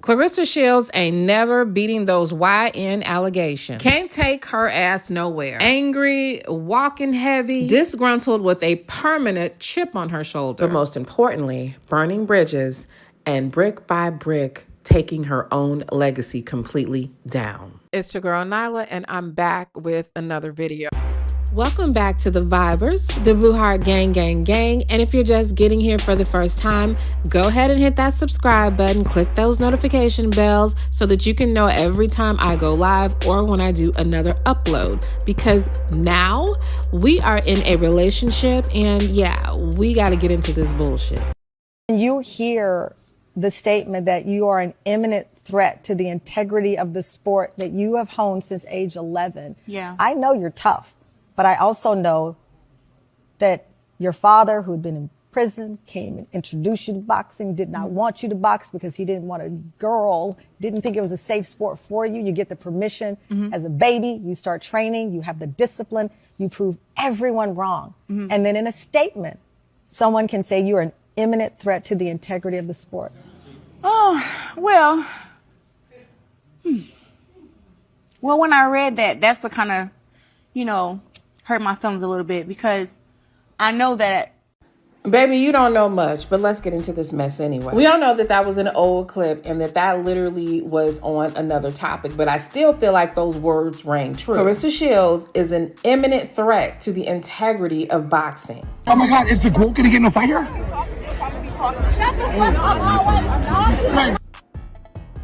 Clarissa Shields ain't never beating those YN allegations. Can't take her ass nowhere. Angry, walking heavy, disgruntled with a permanent chip on her shoulder. But most importantly, burning bridges and brick by brick, taking her own legacy completely down. It's your girl Nylah, and I'm back with another video. Welcome back to the Vibers, the Blue Heart Gang. And if you're just getting here for the first time, go ahead and hit that subscribe button, click those notification bells so that you can know every time I go live or when I do another upload. Because now we are in a relationship and yeah, we got to get into this bullshit. You hear the statement that you are an imminent threat to the integrity of the sport that you have honed since age 11. Yeah. I know you're tough. But I also know that your father, who had been in prison, came and introduced you to boxing, did not want you to box because he didn't want a girl, didn't think it was a safe sport for you. You get the permission as a baby, you start training, you have the discipline, you prove everyone wrong. And then in a statement, someone can say you're an imminent threat to the integrity of the sport. Oh, well. Well, when I read that, that's what kind of, hurt my feelings a little bit, because I know that. Baby, you don't know much, but let's get into this mess anyway. We all know that that was an old clip and that literally was on another topic, but I still feel like those words rang true. Clarissa Shields is an imminent threat to the integrity of boxing. Oh my God, is the quote gonna get in a fight here?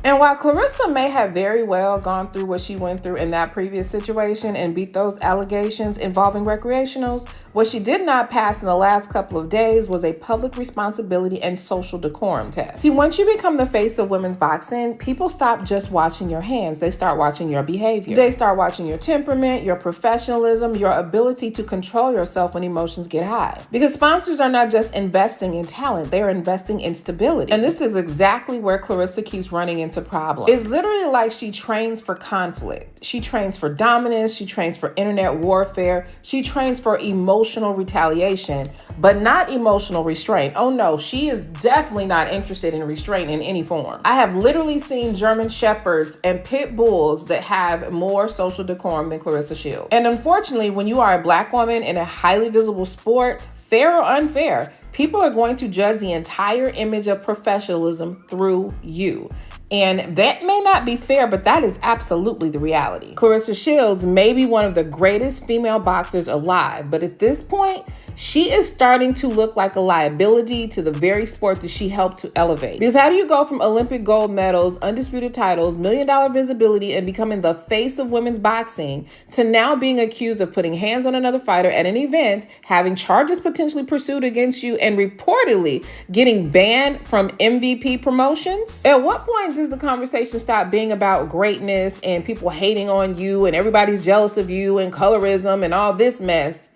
And while Clarissa may have very well gone through what she went through in that previous situation and beat those allegations involving recreationals, what she did not pass in the last couple of days was a public responsibility and social decorum test. See, once you become the face of women's boxing, people stop just watching your hands. They start watching your behavior. They start watching your temperament, your professionalism, your ability to control yourself when emotions get high. Because sponsors are not just investing in talent, they are investing in stability. And this is exactly where Clarissa keeps running into problems. It's literally like she trains for conflict. She trains for dominance. She trains for internet warfare. She trains for emotional retaliation, but not emotional restraint. Oh no, she is definitely not interested in restraint in any form. I have literally seen German shepherds and pit bulls that have more social decorum than Clarissa Shields. And unfortunately, when you are a black woman in a highly visible sport, fair or unfair, people are going to judge the entire image of professionalism through you. And that may not be fair, but that is absolutely the reality. Clarissa Shields may be one of the greatest female boxers alive, but at this point, she is starting to look like a liability to the very sport that she helped to elevate. Because how do you go from Olympic gold medals, undisputed titles, $1 million visibility, and becoming the face of women's boxing to now being accused of putting hands on another fighter at an event, having charges potentially pursued against you, and reportedly getting banned from MVP promotions? At what point does the conversation stop being about greatness and people hating on you and everybody's jealous of you and colorism and all this mess,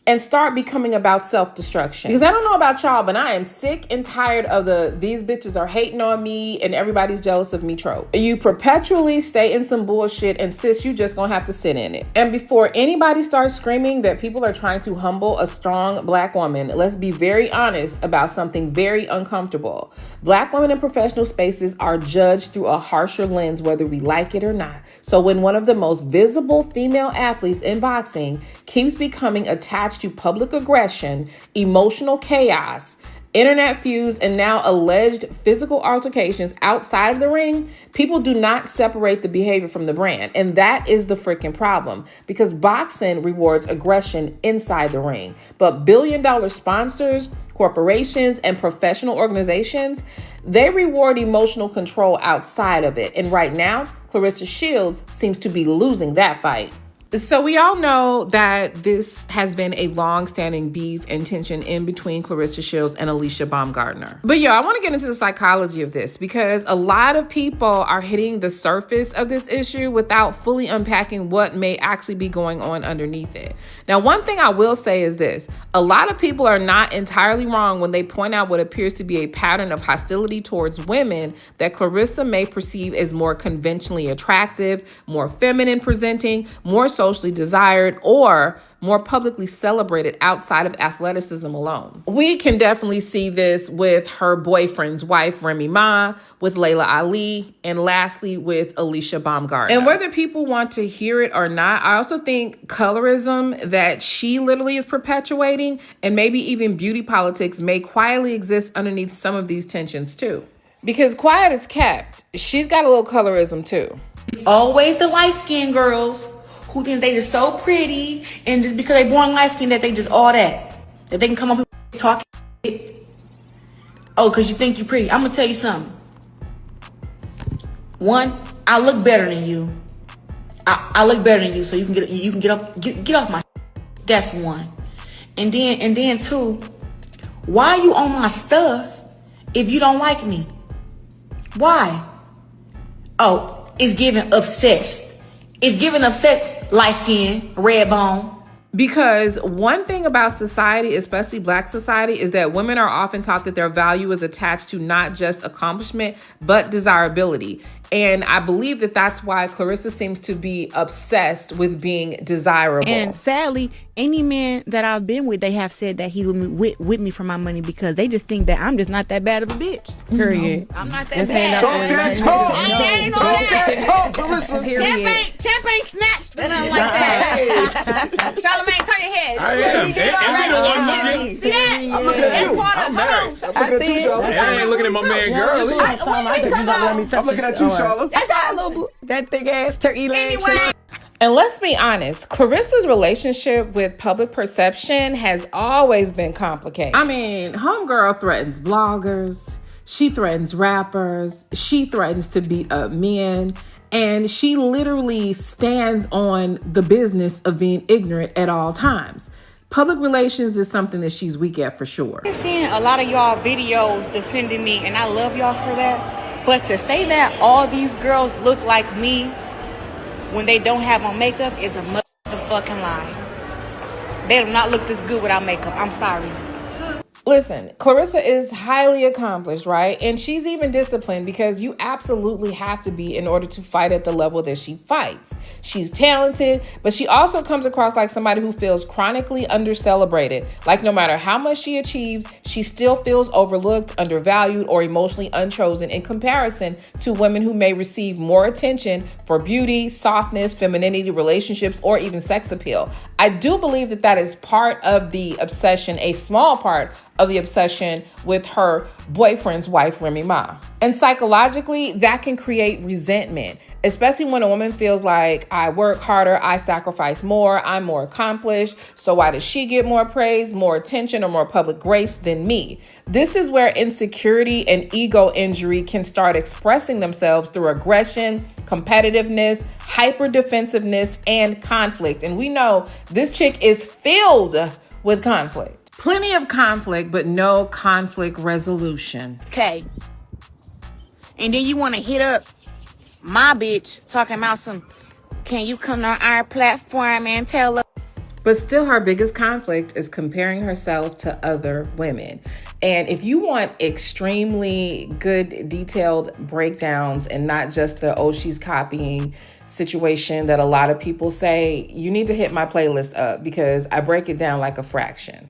and start becoming about self-destruction? Because I don't know about y'all, but I am sick and tired of these bitches are hating on me and everybody's jealous of me trope. You perpetually stay in some bullshit and sis, you just gonna have to sit in it. And before anybody starts screaming that people are trying to humble a strong black woman, let's be very honest about something very uncomfortable. Black women in professional spaces are judged through a harsher lens, whether we like it or not. So when one of the most visible female athletes in boxing keeps becoming attached to public aggression, emotional chaos, internet feuds, and now alleged physical altercations outside of the ring, people do not separate the behavior from the brand. And that is the freaking problem, because boxing rewards aggression inside the ring. But billion-dollar sponsors, corporations, and professional organizations, they reward emotional control outside of it. And right now, Clarissa Shields seems to be losing that fight. So we all know that this has been a long-standing beef and tension in between Clarissa Shields and Alycia Baumgardner. But I want to get into the psychology of this, because a lot of people are hitting the surface of this issue without fully unpacking what may actually be going on underneath it. Now, one thing I will say is this: a lot of people are not entirely wrong when they point out what appears to be a pattern of hostility towards women that Clarissa may perceive as more conventionally attractive, more feminine presenting, more socially desired or more publicly celebrated outside of athleticism alone. We can definitely see this with her boyfriend's wife, Remy Ma, with Layla Ali, and lastly with Alycia Baumgardner. And whether people want to hear it or not, I also think colorism that she literally is perpetuating, and maybe even beauty politics, may quietly exist underneath some of these tensions too. Because quiet is kept, she's got a little colorism too. Always the light-skinned girls who think they just so pretty, and just because they born light-skinned that they just all that they can come up and talk. Oh, because you think you're pretty. I'm gonna tell you something. One, I look better than you. I look better than you, so you can get off my. That's one. And then two, why are you on my stuff if you don't like me? Why? Oh, it's giving obsessed. It's giving obsessed, light skin, red bone. Because one thing about society, especially Black society, is that women are often taught that their value is attached to not just accomplishment, but desirability. And I believe that that's why Clarissa seems to be obsessed with being desirable. And sadly, any man that I've been with, they have said that he with me for my money because they just think that I'm just not that bad of a bitch. Period. I'm not that bad. Talk, Clarissa. Champ ain't snatched or nothing like that. Charlamagne, turn your head. I am. And See that? I'm looking at you. I'm looking at you, Charlotte. I ain't looking at my man girl. I'm looking at you, Charlotte. That's our little boo. That thick ass turkey leg. Anyway. And let's be honest, Clarissa's relationship with public perception has always been complicated. I mean, homegirl threatens bloggers, she threatens rappers, she threatens to beat up men, and she literally stands on the business of being ignorant at all times. Public relations is something that she's weak at for sure. I've seen a lot of y'all videos defending me, and I love y'all for that. But to say that all these girls look like me when they don't have on makeup is a motherfucking lie. They do not look this good without makeup. I'm sorry. Listen, Clarissa is highly accomplished, right? And she's even disciplined because you absolutely have to be in order to fight at the level that she fights. She's talented, but she also comes across like somebody who feels chronically under-celebrated. Like no matter how much she achieves, she still feels overlooked, undervalued, or emotionally unchosen in comparison to women who may receive more attention for beauty, softness, femininity, relationships, or even sex appeal. I do believe that that is part of the obsession, a small part of the obsession with her boyfriend's wife, Remy Ma. And psychologically, that can create resentment, especially when a woman feels like, I work harder, I sacrifice more, I'm more accomplished, so why does she get more praise, more attention, or more public grace than me? This is where insecurity and ego injury can start expressing themselves through aggression, competitiveness, hyper defensiveness, and conflict. And we know this chick is filled with conflict. Plenty of conflict, but no conflict resolution. Okay. And then you want to hit up my bitch talking about some, can you come on our platform and tell us? But still, her biggest conflict is comparing herself to other women. And if you want extremely good, detailed breakdowns and not just the, oh, she's copying situation that a lot of people say, you need to hit my playlist up because I break it down like a fraction.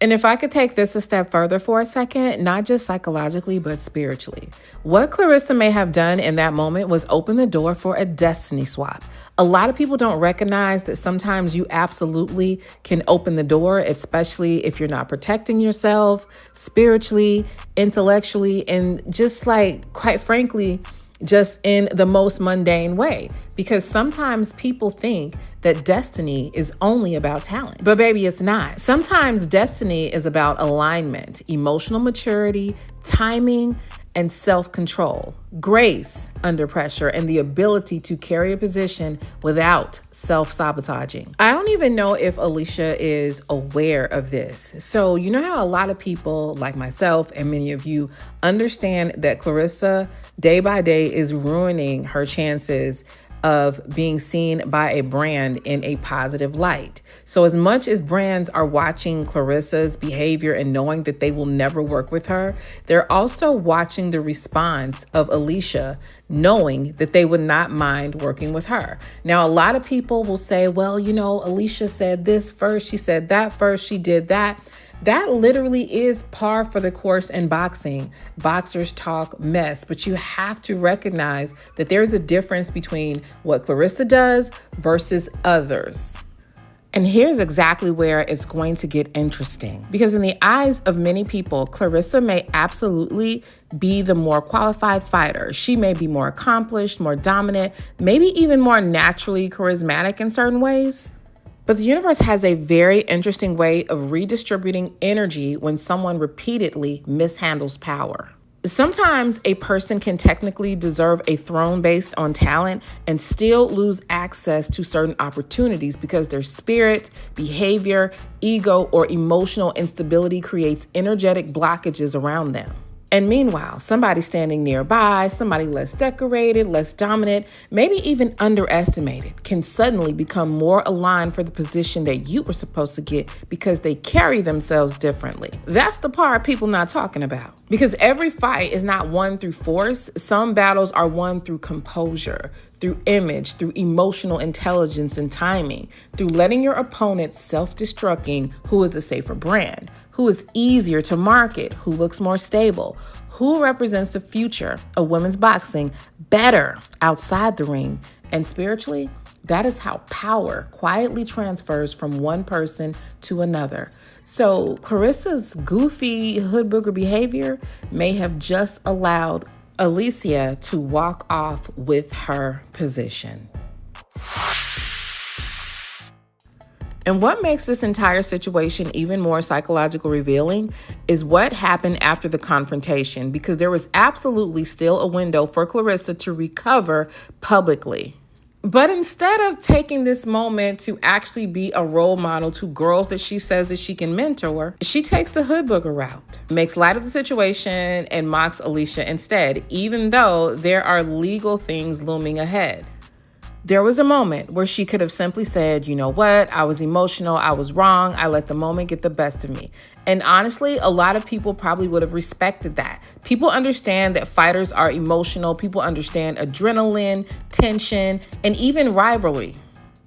And if I could take this a step further for a second, not just psychologically, but spiritually. What Clarissa may have done in that moment was open the door for a destiny swap. A lot of people don't recognize that sometimes you absolutely can open the door, especially if you're not protecting yourself spiritually, intellectually, and just like, quite frankly, just in the most mundane way. Because sometimes people think that destiny is only about talent. But baby, it's not. Sometimes destiny is about alignment, emotional maturity, timing, and self-control, grace under pressure, and the ability to carry a position without self-sabotaging. I don't even know if Alicia is aware of this. So you know how a lot of people like myself and many of you understand that Clarissa day by day is ruining her chances of being seen by a brand in a positive light. So as much as brands are watching Clarissa's behavior and knowing that they will never work with her, they're also watching the response of Alicia, knowing that they would not mind working with her. Now, a lot of people will say, well, you know, Alicia said this first, she said that first, she did that. That literally is par for the course in boxing. Boxers talk mess, but you have to recognize that there's a difference between what Clarissa does versus others. And here's exactly where it's going to get interesting. Because in the eyes of many people, Clarissa may absolutely be the more qualified fighter. She may be more accomplished, more dominant, maybe even more naturally charismatic in certain ways. But the universe has a very interesting way of redistributing energy when someone repeatedly mishandles power. Sometimes a person can technically deserve a throne based on talent and still lose access to certain opportunities because their spirit, behavior, ego, or emotional instability creates energetic blockages around them. And meanwhile, somebody standing nearby, somebody less decorated, less dominant, maybe even underestimated, can suddenly become more aligned for the position that you were supposed to get because they carry themselves differently. That's the part people not talking about. Because every fight is not won through force. Some battles are won through composure, through image, through emotional intelligence and timing, through letting your opponent self-destructing who is a safer brand, who is easier to market, who looks more stable, who represents the future of women's boxing better outside the ring. And spiritually, that is how power quietly transfers from one person to another. So Clarissa's goofy hood booger behavior may have just allowed Alicia to walk off with her position. And what makes this entire situation even more psychological revealing is what happened after the confrontation, because there was absolutely still a window for Clarissa to recover publicly. But instead of taking this moment to actually be a role model to girls that she says that she can mentor, she takes the hood booger route, makes light of the situation, and mocks Alicia instead, even though there are legal things looming ahead. There was a moment where she could have simply said, you know what, I was emotional, I was wrong, I let the moment get the best of me. And honestly, a lot of people probably would have respected that. People understand that fighters are emotional, people understand adrenaline, tension, and even rivalry.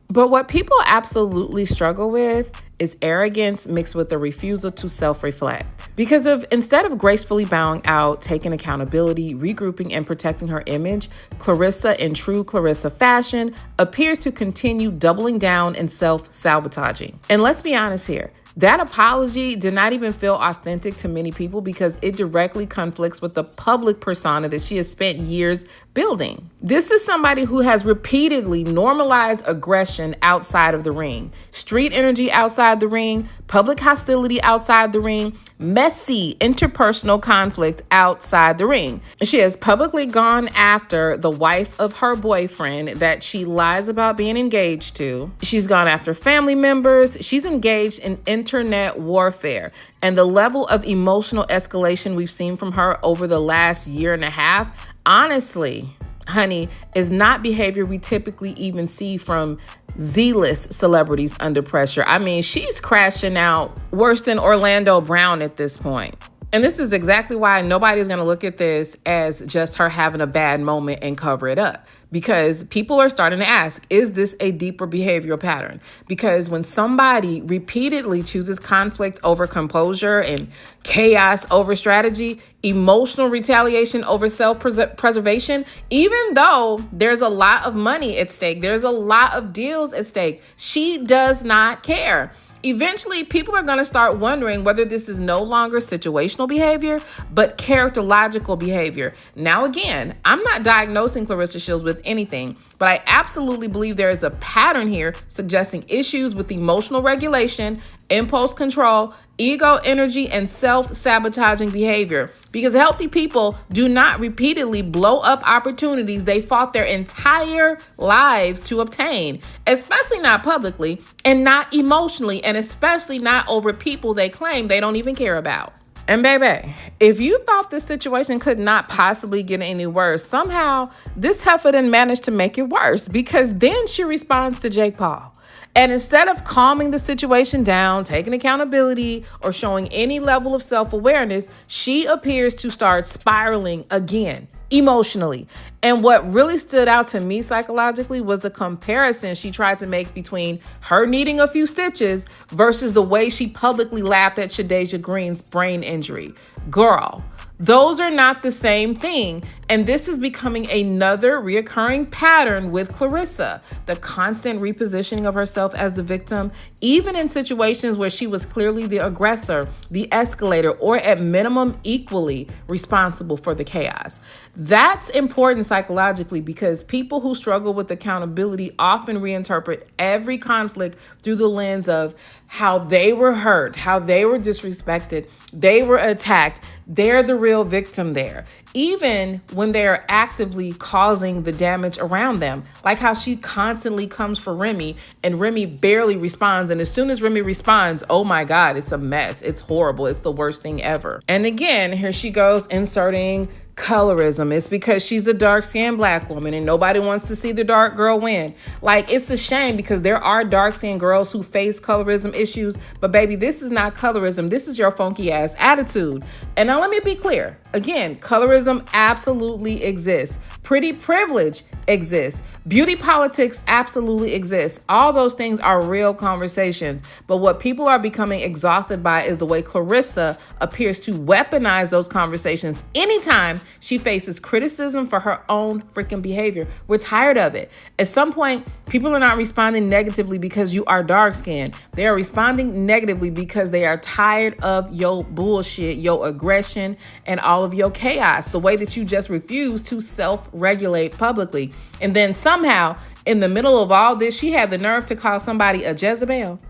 But what people absolutely struggle with is arrogance mixed with the refusal to self-reflect. Because instead of gracefully bowing out, taking accountability, regrouping, and protecting her image, Clarissa, in true Clarissa fashion, appears to continue doubling down and self-sabotaging. And let's be honest here, that apology did not even feel authentic to many people because it directly conflicts with the public persona that she has spent years building. This is somebody who has repeatedly normalized aggression outside of the ring, street energy outside the ring, public hostility outside the ring, messy interpersonal conflict outside the ring. She has publicly gone after the wife of her boyfriend that she lies about being engaged to. She's gone after family members. She's engaged in internet warfare. And the level of emotional escalation we've seen from her over the last year and a half, honestly, honey, is not behavior we typically even see from Z-list celebrities under pressure. I mean, she's crashing out worse than Orlando Brown at this point. And this is exactly why nobody's going to look at this as just her having a bad moment and cover it up. Because people are starting to ask, is this a deeper behavioral pattern? Because when somebody repeatedly chooses conflict over composure and chaos over strategy, emotional retaliation over self-preservation, even though there's a lot of money at stake, there's a lot of deals at stake, she does not care. Eventually, people are going to start wondering whether this is no longer situational behavior, but characterological behavior. Now, again, I'm not diagnosing Clarissa Shields with anything, but I absolutely believe there is a pattern here suggesting issues with emotional regulation, impulse control, ego energy, and self-sabotaging behavior. Because healthy people do not repeatedly blow up opportunities they fought their entire lives to obtain, especially not publicly and not emotionally, and especially not over people they claim they don't even care about. And baby, if you thought this situation could not possibly get any worse, somehow this heifer didn't manage to make it worse, because then she responds to Jake Paul. And instead of calming the situation down, taking accountability, or showing any level of self-awareness, she appears to start spiraling again, emotionally. And what really stood out to me psychologically was the comparison she tried to make between her needing a few stitches versus the way she publicly laughed at Shadeja Green's brain injury. Girl, those are not the same thing. And this is becoming another reoccurring pattern with Clarissa, the constant repositioning of herself as the victim, even in situations where she was clearly the aggressor, the escalator, or at minimum equally responsible for the chaos. That's important psychologically, because people who struggle with accountability often reinterpret every conflict through the lens of how they were hurt, how they were disrespected, they were attacked, they're the real victim there, even when they are actively causing the damage around them. Like how she constantly comes for Remy and Remy barely responds. And as soon as Remy responds, oh my God, it's a mess. It's horrible. It's the worst thing ever. And again, here she goes inserting colorism. It's because she's a dark-skinned Black woman and nobody wants to see the dark girl win. Like, it's a shame, because there are dark-skinned girls who face colorism issues, but baby, this is not colorism. This is your funky ass attitude. And now let me be clear. Again, colorism absolutely exists. Pretty privilege exists. Beauty politics absolutely exists. All those things are real conversations. But what people are becoming exhausted by is the way Clarissa appears to weaponize those conversations anytime she faces criticism for her own freaking behavior. We're tired of it. At some point, people are not responding negatively because you are dark-skinned. They are responding negatively because they are tired of your bullshit, your aggression, and all of your chaos. The way that you just refuse to self-regulate publicly. And then somehow, in the middle of all this, she had the nerve to call somebody a Jezebel.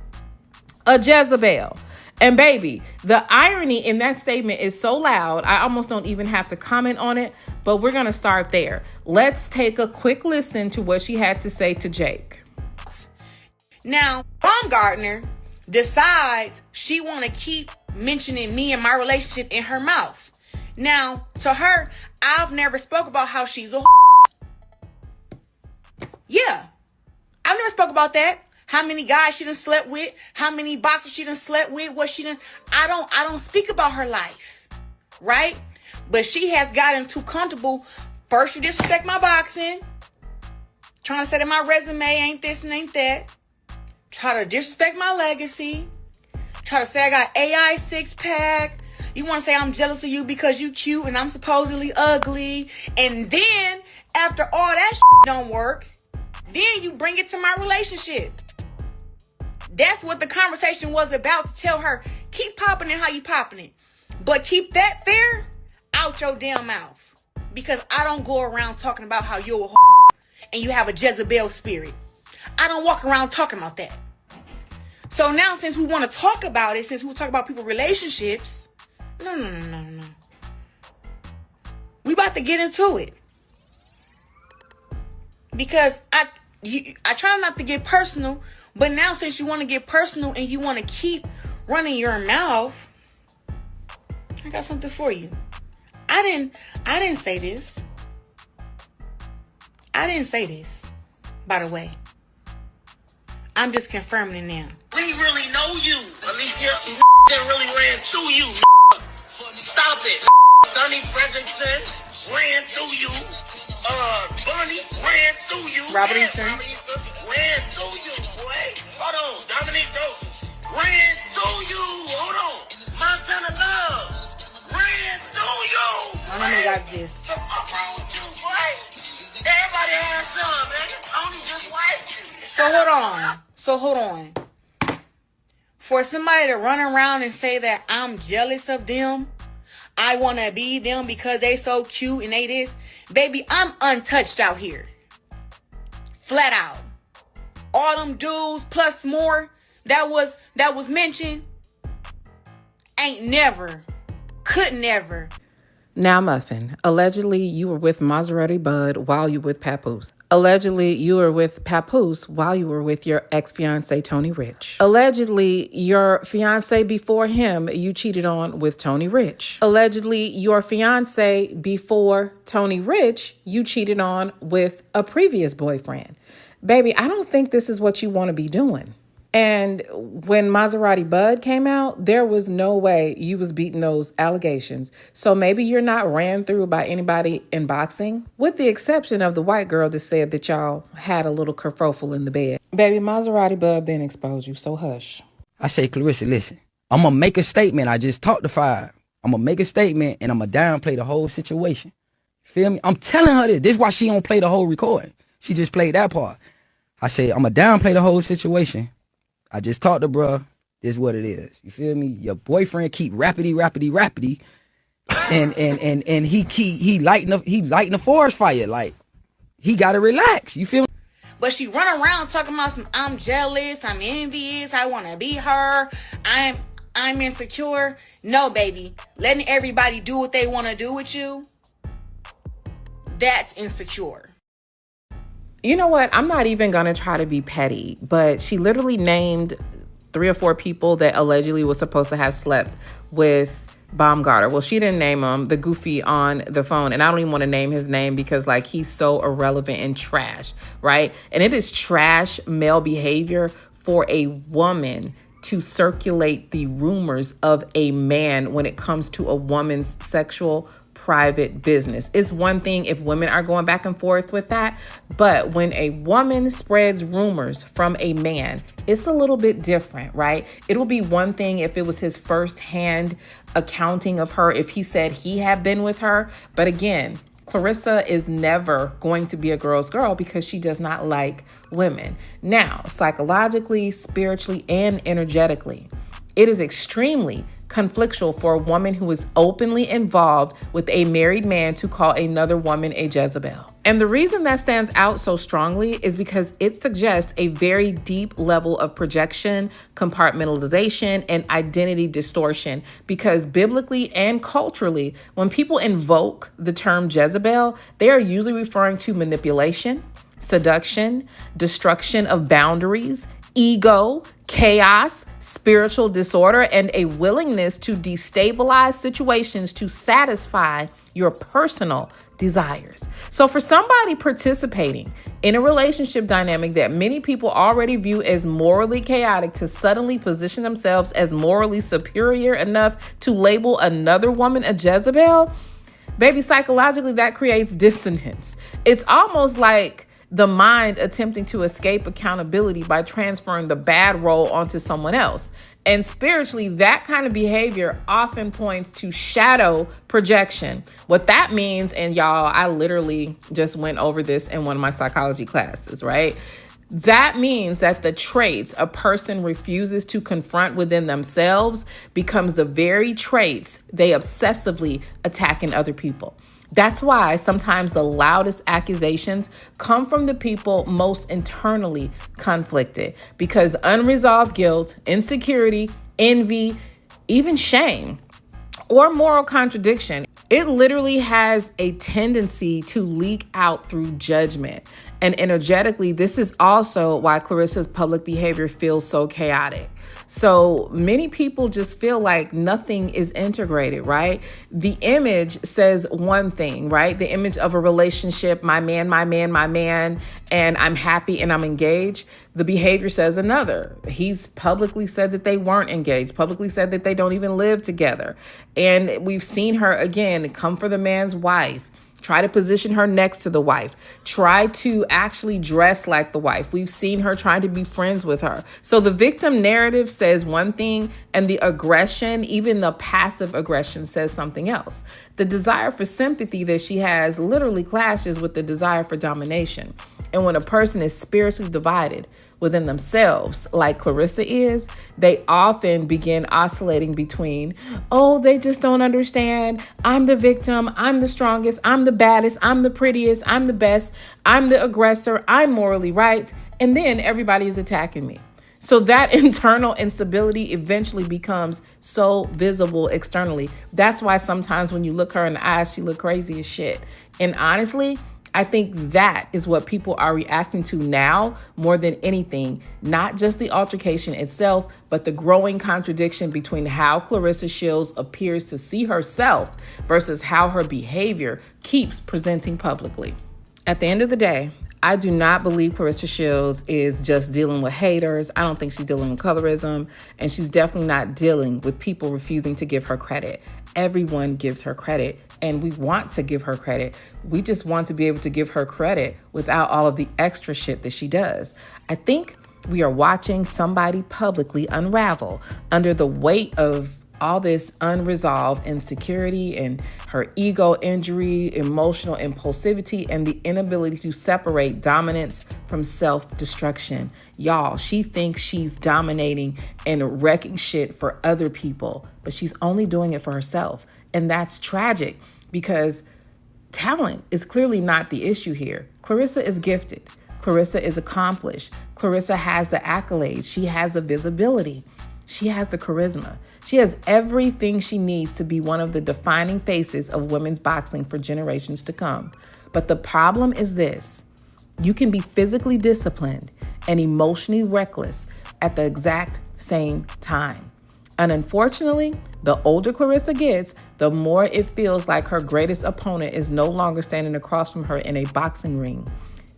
A Jezebel. And baby, the irony in that statement is so loud, I almost don't even have to comment on it, but we're going to start there. Let's take a quick listen to what she had to say to Jake. Now, Baumgardner decides she want to keep mentioning me and my relationship in her mouth. Now, to her, I've never spoke about how she's a Yeah, I've never spoke about that. How many guys she done slept with, how many boxers she done slept with, what she done. I don't speak about her life, right? But she has gotten too comfortable. First, you disrespect my boxing, trying to say that my resume ain't this and ain't that. Try to disrespect my legacy. Try to say I got AI 6-pack. You want to say I'm jealous of you because you cute and I'm supposedly ugly. And then, after all that don't work, then you bring it to my relationship. That's what the conversation was about, to tell her, keep popping it how you popping it. But keep that there out your damn mouth. Because I don't go around talking about how you're a and you have a Jezebel spirit. I don't walk around talking about that. So now, since we want to talk about it, since we talk about people's relationships, no. We about to get into it. Because I try not to get personal, but now since you want to get personal and you want to keep running your mouth, I got something for you. I didn't say this. I didn't say this, by the way. I'm just confirming it now. We really know you, Alicia. That really ran through you. Stop it. Sonny Fredrickson ran through you. Bunny ran through you. Robert Easton ran through you, boy. Hold on. Dominique Dose ran through you. Hold on. Montana Love ran through you. I don't know got this. The fuck wrong with you, boy? Everybody has some, man. Tony just liked you. So hold on. For somebody to run around and say that I'm jealous of them, I want to be them because they so cute and they this. Baby, I'm untouched out here. Flat out. All them dudes plus more that was mentioned ain't never, could never. Now, Muffin, allegedly you were with Maserati Bud while you were with Papoose. Allegedly you were with Papoose while you were with your ex-fiance, Tony Rich. Allegedly your fiance before him you cheated on with Tony Rich. Allegedly your fiance before Tony Rich you cheated on with a previous boyfriend. Baby, I don't think this is what you want to be doing. And when Maserati Bud came out, there was no way you was beating those allegations. So maybe you're not ran through by anybody in boxing, with the exception of the white girl that said that y'all had a little kerfuffle in the bed. Baby, Maserati Bud been exposed you, so hush. I say, Clarissa, listen, I'm going to make a statement. I just talked to Five. I'm going to make a statement and I'm going to downplay the whole situation. Feel me? I'm telling her this. This is why she don't play the whole recording. She just played that part. I say, I'm going to downplay the whole situation. I just talked to bruh. This is what it is. You feel me? Your boyfriend keep rapidy, and he lighting the forest fire. Like, he gotta relax. You feel me? But she run around talking about some, I'm jealous, I'm envious, I want to be her, I'm insecure. No, baby. Letting everybody do what they want to do with you, that's insecure. You know what? I'm not even going to try to be petty, but she literally named 3 or 4 people that allegedly was supposed to have slept with Baumgardner. Well, she didn't name him, the goofy on the phone. And I don't even want to name his name because, like, he's so irrelevant and trash, right? And it is trash male behavior for a woman to circulate the rumors of a man when it comes to a woman's sexual private business. It's one thing if women are going back and forth with that, but when a woman spreads rumors from a man, it's a little bit different, right? It will be one thing if it was his firsthand accounting of her, if he said he had been with her. But again, Clarissa is never going to be a girl's girl because she does not like women. Now, psychologically, spiritually, and energetically, it is extremely conflictual for a woman who is openly involved with a married man to call another woman a Jezebel. And the reason that stands out so strongly is because it suggests a very deep level of projection, compartmentalization, and identity distortion. Because biblically and culturally, when people invoke the term Jezebel, they are usually referring to manipulation, seduction, destruction of boundaries, ego, chaos, spiritual disorder, and a willingness to destabilize situations to satisfy your personal desires. So for somebody participating in a relationship dynamic that many people already view as morally chaotic to suddenly position themselves as morally superior enough to label another woman a Jezebel, baby, psychologically that creates dissonance. It's almost like the mind attempting to escape accountability by transferring the bad role onto someone else. And spiritually, that kind of behavior often points to shadow projection. What that means, and y'all, I literally just went over this in one of my psychology classes, right? That means that the traits a person refuses to confront within themselves becomes the very traits they obsessively attack in other people. That's why sometimes the loudest accusations come from the people most internally conflicted, because unresolved guilt, insecurity, envy, even shame, or moral contradiction, it literally has a tendency to leak out through judgment. And energetically, this is also why Clarissa's public behavior feels so chaotic. So many people just feel like nothing is integrated, right? The image says one thing, right? The image of a relationship, my man, and I'm happy and I'm engaged. The behavior says another. He's publicly said that they weren't engaged, publicly said that they don't even live together. And we've seen her again come for the man's wife, try to position her next to the wife, try to actually dress like the wife. We've seen her trying to be friends with her. So the victim narrative says one thing, and the aggression, even the passive aggression, says something else. The desire for sympathy that she has literally clashes with the desire for domination. And when a person is spiritually divided within themselves, like Clarissa is, they often begin oscillating between, oh, they just don't understand. I'm the victim. I'm the strongest. I'm the baddest. I'm the prettiest. I'm the best. I'm the aggressor. I'm morally right. And then everybody is attacking me. So that internal instability eventually becomes so visible externally. That's why sometimes when you look her in the eyes, she look crazy as shit. And honestly, I think that is what people are reacting to now more than anything, not just the altercation itself, but the growing contradiction between how Clarissa Shields appears to see herself versus how her behavior keeps presenting publicly. At the end of the day, I do not believe Clarissa Shields is just dealing with haters. I don't think she's dealing with colorism, and she's definitely not dealing with people refusing to give her credit. Everyone gives her credit, and we want to give her credit. We just want to be able to give her credit without all of the extra shit that she does. I think we are watching somebody publicly unravel under the weight of all this unresolved insecurity and her ego injury, emotional impulsivity, and the inability to separate dominance from self-destruction. Y'all, she thinks she's dominating and wrecking shit for other people, but she's only doing it for herself. And that's tragic because talent is clearly not the issue here. Clarissa is gifted. Clarissa is accomplished. Clarissa has the accolades. She has the visibility. She has the charisma. She has everything she needs to be one of the defining faces of women's boxing for generations to come. But the problem is this: you can be physically disciplined and emotionally reckless at the exact same time. And unfortunately, the older Clarissa gets, the more it feels like her greatest opponent is no longer standing across from her in a boxing ring.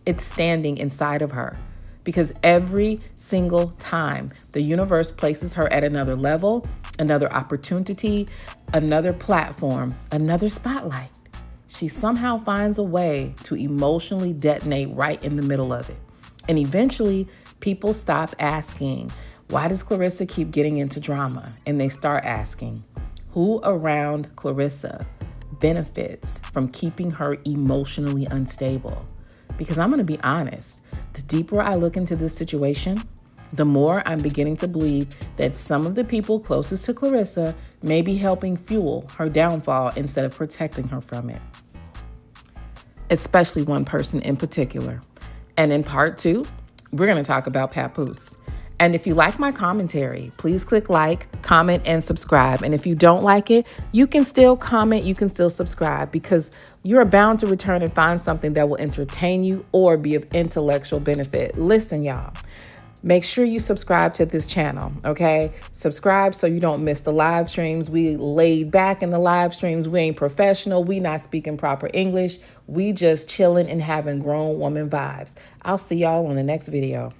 It's standing inside of her. Because every single time the universe places her at another level, another opportunity, another platform, another spotlight, she somehow finds a way to emotionally detonate right in the middle of it. And eventually, people stop asking, why does Clarissa keep getting into drama? And they start asking, who around Clarissa benefits from keeping her emotionally unstable? Because I'm going to be honest, the deeper I look into this situation, the more I'm beginning to believe that some of the people closest to Clarissa may be helping fuel her downfall instead of protecting her from it. Especially one person in particular. And in part 2, we're going to talk about Papoose. And if you like my commentary, please click like, comment, and subscribe. And if you don't like it, you can still comment, you can still subscribe, because you're bound to return and find something that will entertain you or be of intellectual benefit. Listen, y'all, make sure you subscribe to this channel, okay? Subscribe so you don't miss the live streams. We laid back in the live streams. We ain't professional. We not speaking proper English. We just chilling and having grown woman vibes. I'll see y'all on the next video.